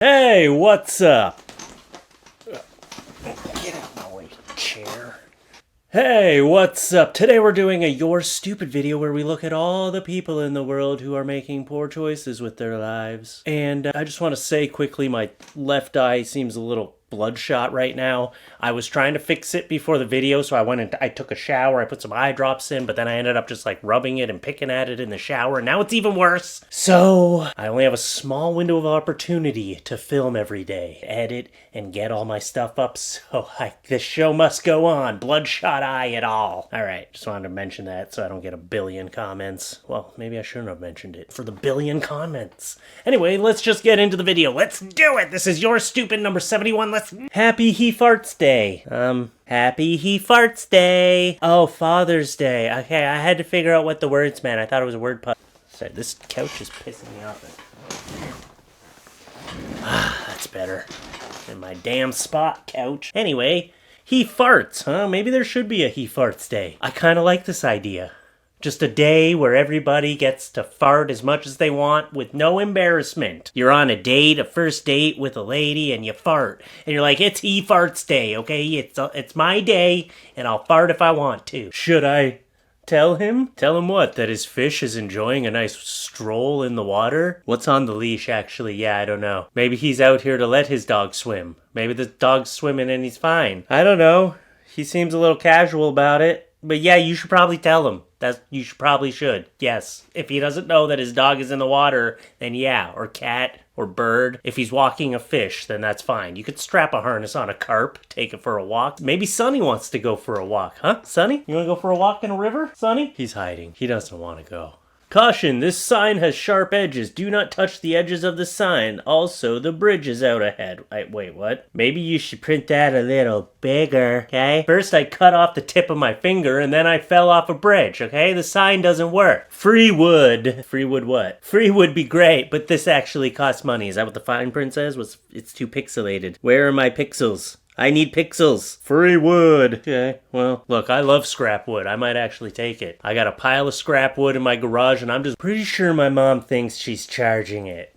Hey, what's up? Get out of my way, chair. Hey, what's up? Today we're doing a You're Stupid video where we look at all the people in the world who are making poor choices with their lives. And I just want to say quickly, my left eye seems a little bloodshot right now. I was trying to fix it before the video, so I went and I took a shower, I put some eye drops in, but then I ended up just like rubbing it and picking at it in the shower, and now it's even worse. So I only have a small window of opportunity to film every day, edit, and get all my stuff up, so this show must go on. Bloodshot eye at all. Alright, just wanted to mention that so I don't get a billion comments. Well, maybe I shouldn't have mentioned it for the billion comments. Anyway, let's just get into the video. Let's do it! This is Your Stupid number 71. Happy He Farts Day. Happy He Farts Day. Oh, Father's Day. Okay, I had to figure out what the words meant. I thought it was a word puzzle. Sorry, this couch is pissing me off. That's better than my damn spot couch. Anyway, he farts, huh? Maybe there should be a He Farts Day. I kind of like this idea. Just a day where everybody gets to fart as much as they want with no embarrassment. You're on a date, a first date with a lady, and you fart. And you're like, it's He Farts Day, okay? It's my day, and I'll fart if I want to. Should I tell him? Tell him what? That his fish is enjoying a nice stroll in the water? What's on the leash, actually? Yeah, I don't know. Maybe he's out here to let his dog swim. Maybe the dog's swimming and he's fine. I don't know. He seems a little casual about it. But yeah, you should probably tell him. You probably should. Yes. If he doesn't know that his dog is in the water, then yeah. Or cat, or bird. If he's walking a fish, then that's fine. You could strap a harness on a carp, take it for a walk. Maybe Sonny wants to go for a walk, huh? Sonny? You want to go for a walk in a river? Sonny? He's hiding. He doesn't want to go. Caution, this sign has sharp edges. Do not touch the edges of the sign. Also, the bridge is out ahead. Wait, what? Maybe you should print that a little bigger, okay? First, I cut off the tip of my finger, and then I fell off a bridge, okay? The sign doesn't work. Free wood. Free wood what? Free would be great, but this actually costs money. Is that what the fine print says? It's too pixelated. Where are my pixels? I need pixels. Free wood. Okay, well, look, I love scrap wood. I might actually take it. I got a pile of scrap wood in my garage, and I'm just pretty sure my mom thinks she's charging it.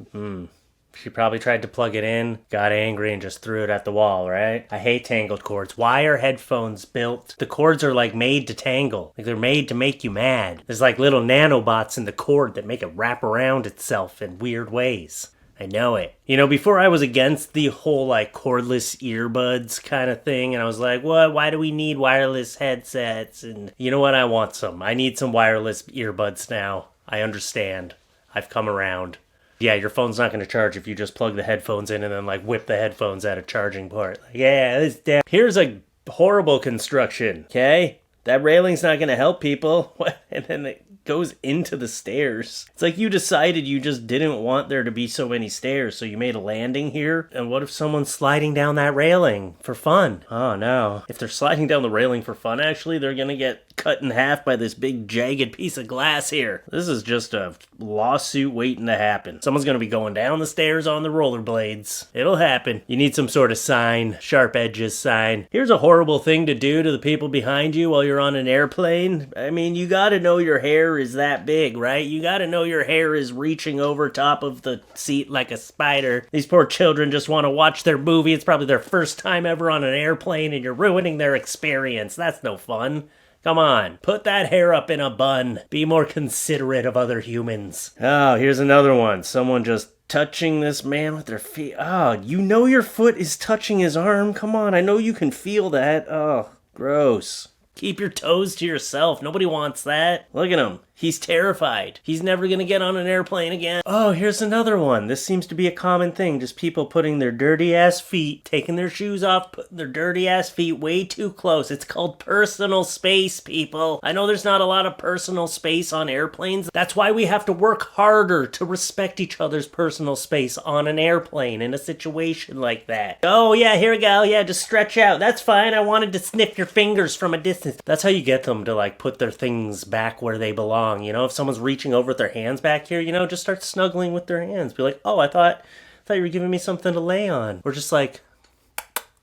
She probably tried to plug it in, got angry, and just threw it at the wall, right? I hate tangled cords. Why are headphones built? The cords are like made to tangle. Like they're made to make you mad. There's like little nanobots in the cord that make it wrap around itself in weird ways. I know it. You know, before I was against the whole like cordless earbuds kind of thing, and I was like, what? Why do we need wireless headsets? And you know what? I want some. I need some wireless earbuds now. I understand. I've come around. Yeah, your phone's not going to charge if you just plug the headphones in and then like whip the headphones at a charging port. Like, yeah, this damn. Here's a horrible construction, okay? That railing's not going to help people. And then it goes into the stairs. It's like you decided you just didn't want there to be so many stairs, so you made a landing here. And what if someone's sliding down that railing for fun? Oh no. If they're sliding down the railing for fun, actually, they're going to get cut in half by this big jagged piece of glass here. This is just a lawsuit waiting to happen. Someone's going to be going down the stairs on the rollerblades. It'll happen. You need some sort of sign, sharp edges sign. Here's a horrible thing to do to the people behind you while you're on an airplane. I mean, you got to know your hair is that big, right? You got to know your hair is reaching over top of the seat like a spider. These poor children just want to watch their movie. It's probably their first time ever on an airplane, and you're ruining their experience. That's no fun. Come on, put that hair up in a bun. Be more considerate of other humans. Oh, here's another one. Someone just touching this man with their feet. Oh, you know your foot is touching his arm. Come on, I know you can feel that. Oh, gross. Keep your toes to yourself. Nobody wants that. Look at him. He's terrified. He's never gonna get on an airplane again. Oh, here's another one. This seems to be a common thing. Just people putting their dirty ass feet, taking their shoes off, putting their dirty ass feet way too close. It's called personal space, people. I know there's not a lot of personal space on airplanes. That's why we have to work harder to respect each other's personal space on an airplane in a situation like that. Oh yeah, here we go. Yeah, just stretch out. That's fine. I wanted to sniff your fingers from a distance. That's how you get them to like put their things back where they belong. You know, if someone's reaching over with their hands back here, you know, just start snuggling with their hands. Be like, oh, I thought you were giving me something to lay on. Or just like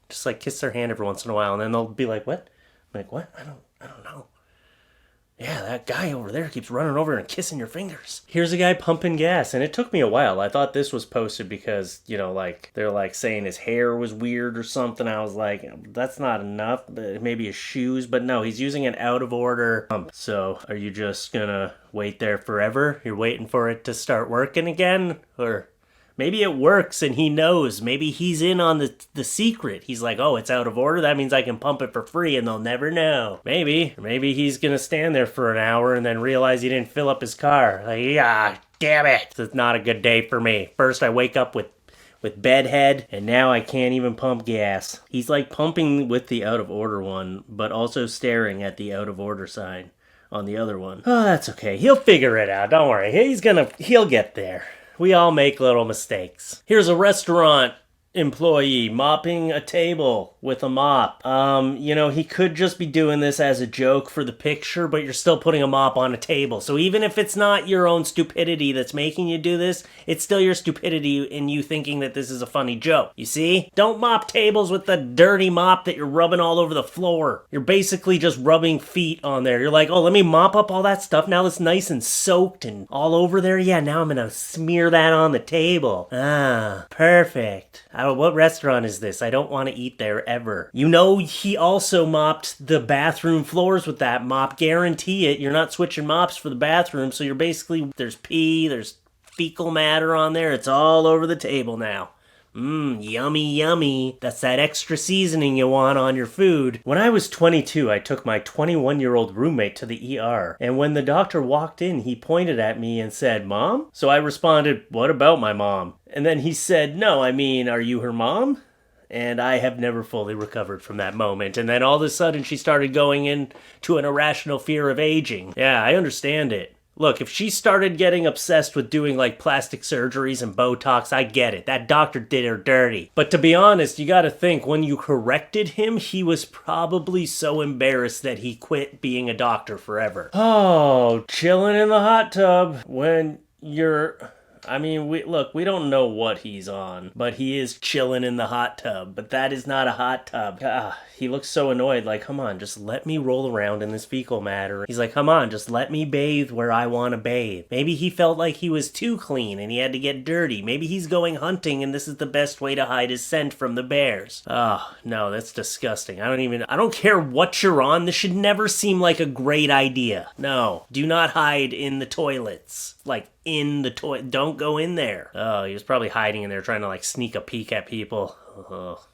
kiss their hand every once in a while, and then they'll be like, what? I'm like, what? I don't know. Yeah, that guy over there keeps running over and kissing your fingers. Here's a guy pumping gas, and it took me a while. I thought this was posted because, like, they're like saying his hair was weird or something. I was like, that's not enough. Maybe his shoes, but no, he's using an out of order pump. So are you just gonna wait there forever? You're waiting for it to start working again? Or maybe it works and he knows. Maybe he's in on the secret. He's like, oh, it's out of order? That means I can pump it for free and they'll never know. Maybe. Or maybe he's going to stand there for an hour and then realize he didn't fill up his car. Like, yeah, damn it. It's not a good day for me. First, I wake up with bedhead, and now I can't even pump gas. He's like pumping with the out of order one, but also staring at the out of order sign on the other one. Oh, that's okay. He'll figure it out. Don't worry. He'll get there. We all make little mistakes. Here's a restaurant employee mopping a table with a mop. He could just be doing this as a joke for the picture, but you're still putting a mop on a table. So even if it's not your own stupidity that's making you do this, it's still your stupidity in you thinking that this is a funny joke. You see? Don't mop tables with the dirty mop that you're rubbing all over the floor. You're basically just rubbing feet on there. You're like, oh, let me mop up all that stuff. Now it's nice and soaked and all over there. Yeah, now I'm gonna smear that on the table. Ah, perfect. What restaurant is this? I don't want to eat there ever. He also mopped the bathroom floors with that mop. Guarantee it. You're not switching mops for the bathroom, so you're basically, there's pee, there's fecal matter on there. It's all over the table now. Yummy, yummy. That's that extra seasoning you want on your food. When I was 22, I took my 21-year-old roommate to the ER. And when the doctor walked in, he pointed at me and said, Mom? So I responded, what about my mom? And then he said, no, I mean, are you her mom? And I have never fully recovered from that moment. And then all of a sudden, she started going into an irrational fear of aging. Yeah, I understand it. Look, if she started getting obsessed with doing like plastic surgeries and Botox, I get it. That doctor did her dirty. But to be honest, you gotta think, when you corrected him, he was probably so embarrassed that he quit being a doctor forever. Oh, chilling in the hot tub when you're... we don't know what he's on, but he is chilling in the hot tub. But that is not a hot tub. He looks so annoyed, like, come on, just let me roll around in this fecal matter. He's like, come on, just let me bathe where I want to bathe. Maybe he felt like he was too clean and he had to get dirty. Maybe he's going hunting and this is the best way to hide his scent from the bears. Oh, no, that's disgusting. I don't care what you're on. This should never seem like a great idea. No, do not hide in the toilets. Like, in the toilet. Don't go in there. Oh, he was probably hiding in there trying to, like, sneak a peek at people. Oh,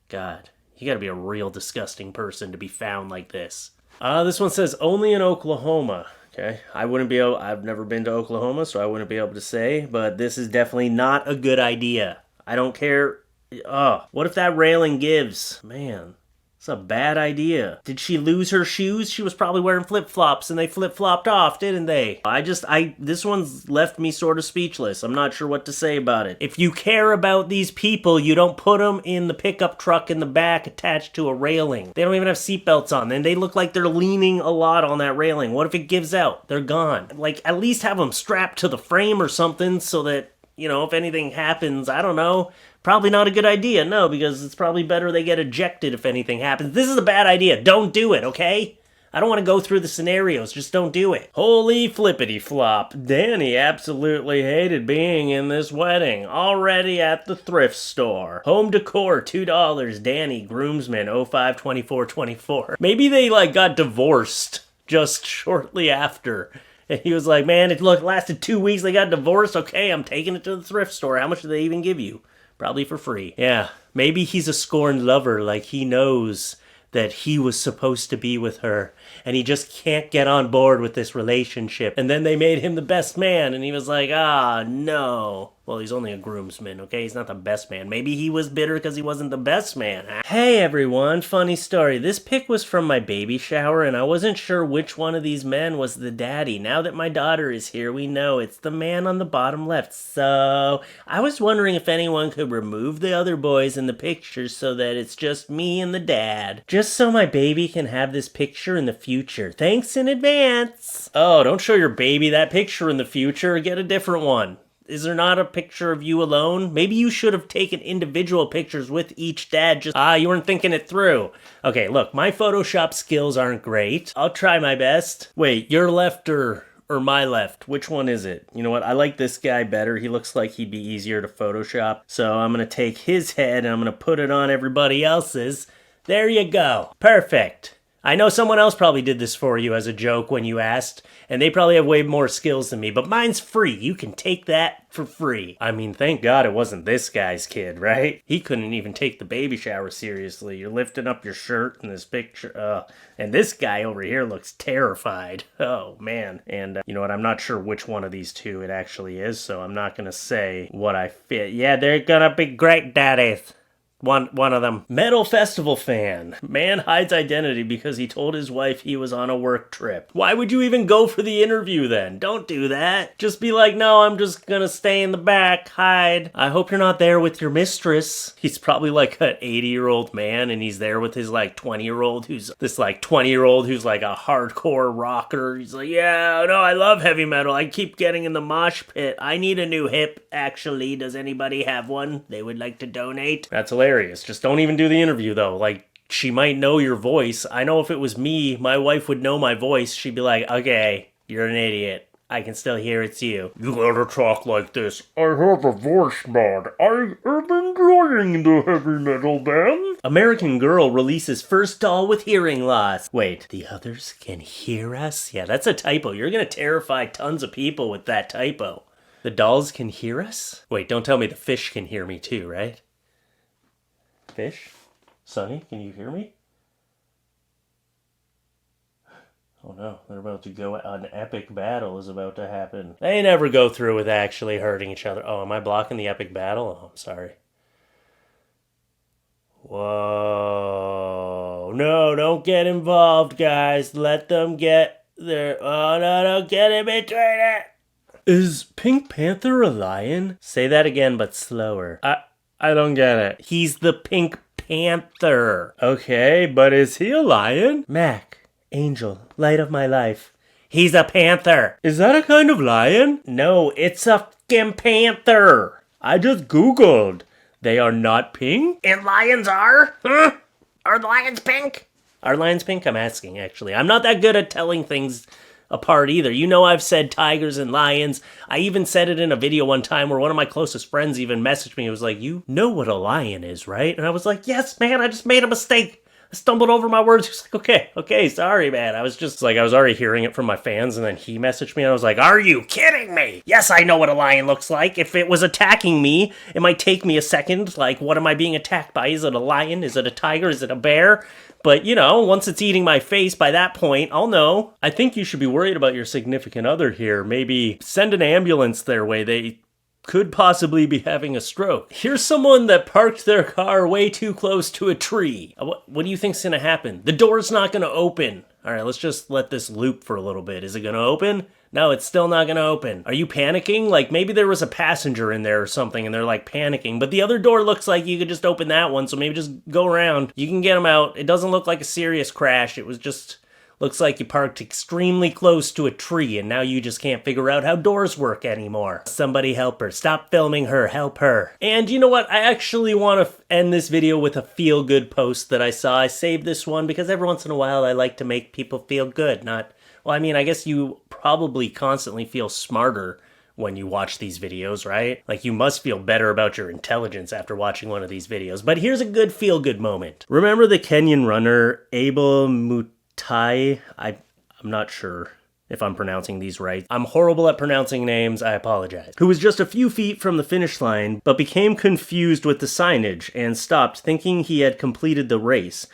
God. You gotta be a real disgusting person to be found like this. This one says, only in Oklahoma. Okay, I've never been to Oklahoma, so I wouldn't be able to say, but this is definitely not a good idea. I don't care. What if that railing gives? Man, it's a bad idea. Did she lose her shoes? She was probably wearing flip-flops and they flip-flopped off, didn't they? This one's left me sort of speechless. I'm not sure what to say about it. If you care about these people, you don't put them in the pickup truck in the back attached to a railing. They don't even have seatbelts on. And they look like they're leaning a lot on that railing. What if it gives out? They're gone. Like, at least have them strapped to the frame or something so that, if anything happens, I don't know. Probably not a good idea, no, because it's probably better they get ejected if anything happens. This is a bad idea. Don't do it, okay? I don't want to go through the scenarios. Just don't do it. Holy flippity flop. Danny absolutely hated being in this wedding. Already at the thrift store. Home decor, $2. Danny, groomsman, 05-24-24. Maybe they, got divorced just shortly after. And he was like, man, it lasted 2 weeks. They got divorced. Okay, I'm taking it to the thrift store. How much do they even give you? Probably for free. Yeah, maybe he's a scorned lover, like he knows that he was supposed to be with her, and he just can't get on board with this relationship. And then they made him the best man, and he was like, no. Well, he's only a groomsman, okay? He's not the best man. Maybe he was bitter because he wasn't the best man. Hey, everyone, funny story. This pic was from my baby shower, and I wasn't sure which one of these men was the daddy. Now that my daughter is here, we know it's the man on the bottom left. So, I was wondering if anyone could remove the other boys in the picture so that it's just me and the dad. Just so my baby can have this picture in the future. Thanks in advance. Oh, don't show your baby that picture in the future. Get a different one. Is there not a picture of you alone? Maybe you should have taken individual pictures with each dad. You weren't thinking it through. Okay, look, my Photoshop skills aren't great. I'll try my best. Wait, your left or my left? Which one is it? You know what? I like this guy better. He looks like he'd be easier to Photoshop. So I'm going to take his head and I'm going to put it on everybody else's. There you go. Perfect. I know someone else probably did this for you as a joke when you asked, and they probably have way more skills than me, but mine's free. You can take that for free. I mean, thank God it wasn't this guy's kid, right? He couldn't even take the baby shower seriously. You're lifting up your shirt in this picture. And this guy over here looks terrified. Oh, man. And you know what? I'm not sure which one of these two it actually is, so I'm not going to say what I fit. Yeah, they're going to be great daddies. One of them. Metal festival fan. Man hides identity because he told his wife he was on a work trip. Why would you even go for the interview then? Don't do that. Just be like, no, I'm just gonna stay in the back, hide. I hope you're not there with your mistress. He's probably like an 80-year-old man and he's there with his like 20-year-old who's like a hardcore rocker. He's like, yeah, no, I love heavy metal. I keep getting in the mosh pit. I need a new hip, actually. Does anybody have one they would like to donate? That's hilarious. Just don't even do the interview though. Like, she might know your voice. I know if it was me, my wife would know my voice. She'd be like, okay, you're an idiot. I can still hear it's you. You gotta talk like this. I have a voice mod. I am enjoying the heavy metal band. American Girl releases first doll with hearing loss. Wait, the others can hear us? Yeah, that's a typo. You're gonna terrify tons of people with that typo. The dolls can hear us? Wait, don't tell me the fish can hear me too, right? Fish? Sonny, can you hear me? Oh no, they're about to go, an epic battle is about to happen. They never go through with actually hurting each other. Oh, am I blocking the epic battle? Oh, I'm sorry. Whoa. No, don't get involved, guys. Let them get their... Oh, no, don't get in between it. Is Pink Panther a lion? Say that again, but slower. I don't get it. He's the Pink Panther. Okay, but is he a lion? Mac, angel, light of my life. He's a panther. Is that a kind of lion? No, it's a fucking panther. I just Googled. They are not pink? And lions are? Huh? Are lions pink? Are lions pink? I'm asking, actually. I'm not that good at telling things apart either. You know, I've said tigers and lions. I even said it in a video one time where one of my closest friends even messaged me. It was like, you know what a lion is, right? And I was like, yes, man, I just made a mistake. I stumbled over my words. He was like, okay, sorry, man. I was just like, I was already hearing it from my fans, and then he messaged me, and I was like, are you kidding me? Yes, I know what a lion looks like. If it was attacking me, it might take me a second. Like, what am I being attacked by? Is it a lion? Is it a tiger? Is it a bear? But, you know, once it's eating my face, by that point, I'll know. I think you should be worried about your significant other here. Maybe send an ambulance their way. They could possibly be having a stroke. Here's someone that parked their car way too close to a tree. What do you think's gonna happen? The door's not gonna open. All right, let's just let this loop for a little bit. Is it gonna open? No, it's still not gonna open. Are you panicking? Like, maybe there was a passenger in there or something and they're like panicking, but the other door looks like you could just open that one, so maybe just go around. You can get them out. It doesn't look like a serious crash. It was just, looks like you parked extremely close to a tree and now you just can't figure out how doors work anymore. Somebody help her. Stop filming her. Help her. And you know what? I actually want to end this video with a feel-good post that I saw. I saved this one because every once in a while I like to make people feel good, not... Well, I mean, I guess you probably constantly feel smarter when you watch these videos, right? Like, you must feel better about your intelligence after watching one of these videos. But here's a good feel-good moment. Remember the Kenyan runner, Abel Mutai? I'm not sure if I'm pronouncing these right. I'm horrible at pronouncing names, I apologize. Who was just a few feet from the finish line, but became confused with the signage and stopped thinking he had completed the race.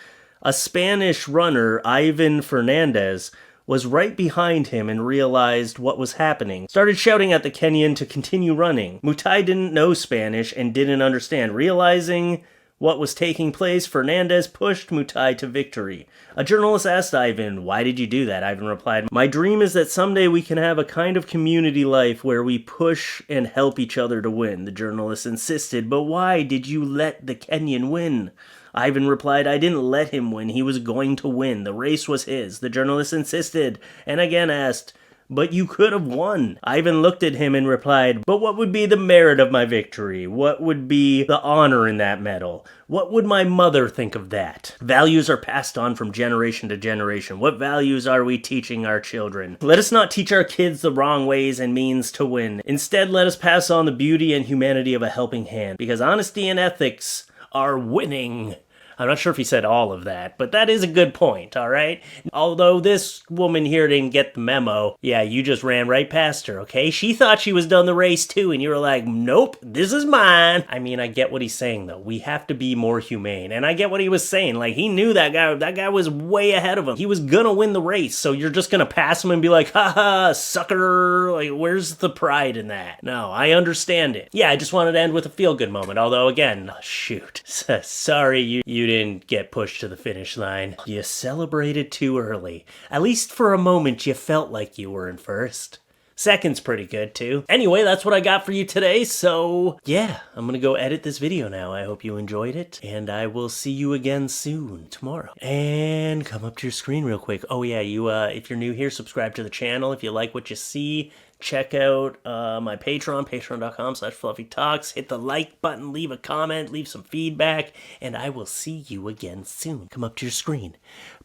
A Spanish runner, Ivan Fernandez, was right behind him and realized what was happening. Started shouting at the Kenyan to continue running. Mutai didn't know Spanish and didn't understand. Realizing what was taking place, Fernandez pushed Mutai to victory. A journalist asked Ivan, "Why did you do that?" Ivan replied, "My dream is that someday we can have a kind of community life where we push and help each other to win." The journalist insisted, "But why did you let the Kenyan win?" Ivan replied, "I didn't let him win. He was going to win. The race was his." The journalist insisted and again asked, but you could have won. Ivan looked at him and replied, but what would be the merit of my victory? What would be the honor in that medal? What would my mother think of that? Values are passed on from generation to generation. What values are we teaching our children? Let us not teach our kids the wrong ways and means to win. Instead, let us pass on the beauty and humanity of a helping hand, because honesty and ethics are winning. I'm not sure if he said all of that, but that is a good point, all right? Although this woman here didn't get the memo, yeah, you just ran right past her, okay? She thought she was done the race too, and you were like, nope, this is mine. I mean, I get what he's saying, though. We have to be more humane, and I get what he was saying. Like, he knew that guy was way ahead of him. He was gonna win the race, so you're just gonna pass him and be like, haha, sucker. Like, where's the pride in that? No, I understand it. Yeah, I just wanted to end with a feel-good moment, although, again, shoot. Sorry you didn't get pushed to the finish line. You celebrated too early. At least for a moment you felt like you were in first. Second's pretty good too. Anyway, that's what I got for you today, so yeah, I'm gonna go edit this video now. I hope you enjoyed it, and I will see you again soon, tomorrow. And come up to your screen real quick. Oh yeah, if you're new here, subscribe to the channel. If you like what you see, check out my Patreon, patreon.com/FLuffeeTalks. Hit the like button, leave a comment, leave some feedback, and I will see you again soon. Come up to your screen.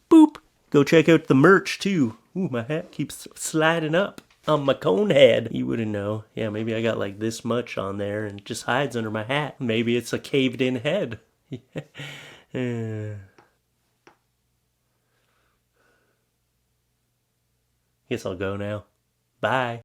Boop! Go check out the merch, too. Ooh, my hat keeps sliding up on my cone head. You wouldn't know. Yeah, maybe I got like this much on there and it just hides under my hat. Maybe it's a caved-in head. Guess I'll go now. Bye.